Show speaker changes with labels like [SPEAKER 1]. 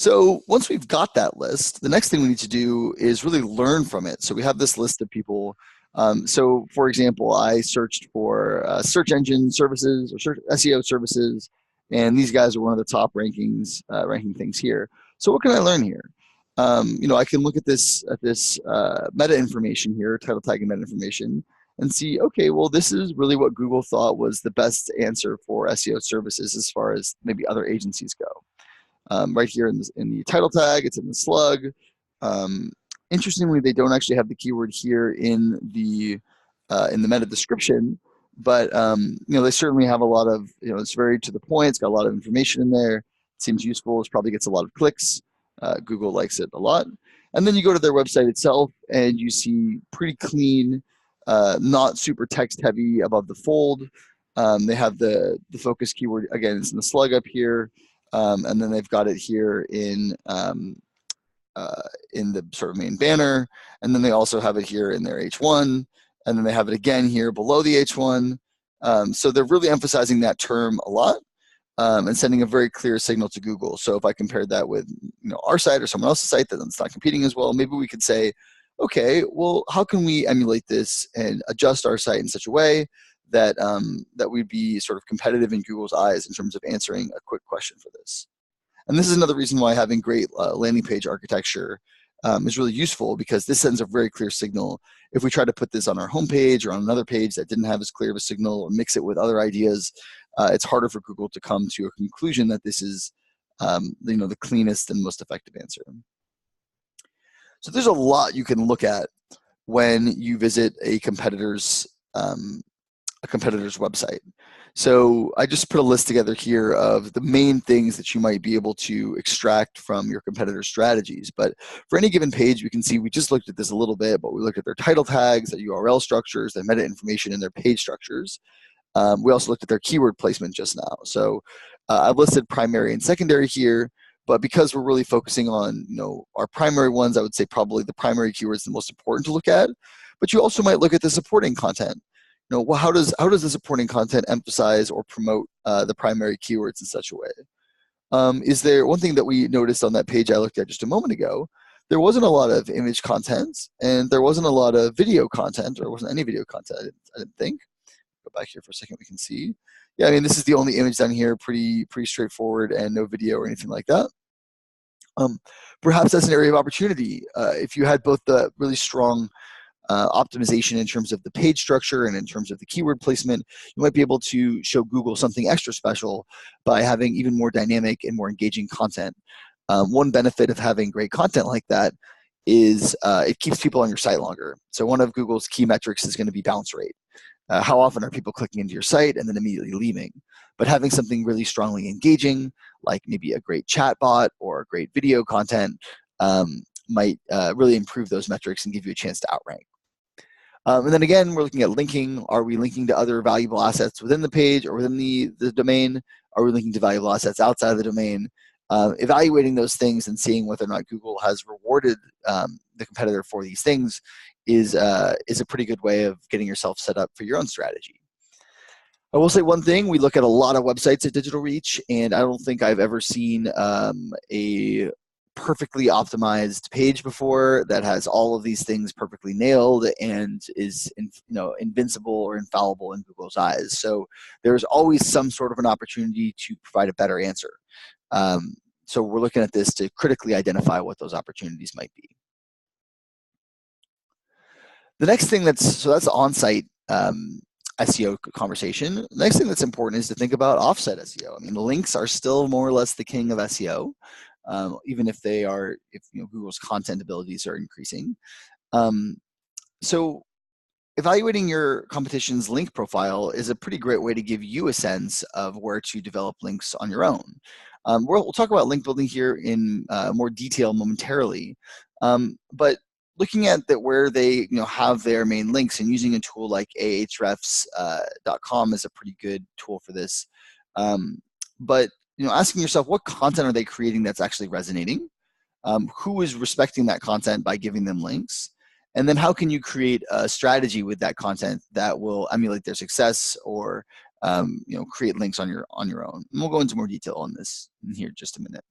[SPEAKER 1] So once we've got that list, the next thing we need to do is really learn from it. So we have this list of people. So for example, I searched for search engine services or search SEO services, and these guys are one of the top ranking things here. So what can I learn here? I can look at this meta information here, title tag and meta information, and see, okay, well, this is really what Google thought was the best answer for SEO services as far as maybe other agencies go. Right here in the title tag, it's in the slug. Interestingly, they don't actually have the keyword here in the meta description, but they certainly have a lot of, it's very to the point. It's got a lot of information in there. It seems useful. It probably gets a lot of clicks. Google likes it a lot. And then you go to their website itself, and you see pretty clean, not super text heavy above the fold. They have the focus keyword, again, it's in the slug up here. And then they've got it here in the sort of main banner, and then they also have it here in their H1, and then they have it again here below the H1. So they're really emphasizing that term a lot and sending a very clear signal to Google. So if I compared that with our site or someone else's site that's not competing as well, maybe we could say, okay, well, how can we emulate this and adjust our site in such a way that that we'd be sort of competitive in Google's eyes in terms of answering a quick question for this. And this is another reason why having great landing page architecture is really useful, because this sends a very clear signal. If we try to put this on our homepage or on another page that didn't have as clear of a signal, or mix it with other ideas, it's harder for Google to come to a conclusion that this is the cleanest and most effective answer. So there's a lot you can look at when you visit a competitor's website. So I just put a list together here of the main things that you might be able to extract from your competitor's strategies. But for any given page, we can see we just looked at this a little bit, but we looked at their title tags, their URL structures, their meta information, and their page structures. We also looked at their keyword placement just now. So I've listed primary and secondary here, but because we're really focusing on our primary ones, I would say probably the primary keyword is the most important to look at. But you also might look at the supporting content. Well, how does the supporting content emphasize or promote the primary keywords in such a way? Is there one thing that we noticed on that page I looked at just a moment ago? There wasn't a lot of image content, and there wasn't a lot of video content, or wasn't any video content, I didn't think. Go back here for a second, we can see. Yeah, I mean, this is the only image down here, pretty straightforward, and no video or anything like that. Perhaps that's an area of opportunity. If you had both the really strong optimization in terms of the page structure and in terms of the keyword placement, you might be able to show Google something extra special by having even more dynamic and more engaging content. One benefit of having great content like that is it keeps people on your site longer. So one of Google's key metrics is going to be bounce rate. How often are people clicking into your site and then immediately leaving? But having something really strongly engaging, like maybe a great chatbot or great video content, might really improve those metrics and give you a chance to outrank. And then again, we're looking at linking. Are we linking to other valuable assets within the page or within the domain? Are we linking to valuable assets outside of the domain? Evaluating those things and seeing whether or not Google has rewarded the competitor for these things is a pretty good way of getting yourself set up for your own strategy. I will say one thing: we look at a lot of websites at Digital Reach, and I don't think I've ever seen a perfectly optimized page before that has all of these things perfectly nailed and is invincible or infallible in Google's eyes. So there's always some sort of an opportunity to provide a better answer. So we're looking at this to critically identify what those opportunities might be. The next thing that's on-site SEO conversation. The next thing that's important is to think about offset SEO. I mean, the links are still more or less the king of SEO. Even if Google's content abilities are increasing. So evaluating your competition's link profile is a pretty great way to give you a sense of where to develop links on your own. We'll talk about link building here in more detail momentarily, but looking at where they have their main links and using a tool like Ahrefs.com is a pretty good tool for this. But asking yourself, what content are they creating that's actually resonating? Who is respecting that content by giving them links? And then how can you create a strategy with that content that will emulate their success or create links on your own? And we'll go into more detail on this in here in just a minute.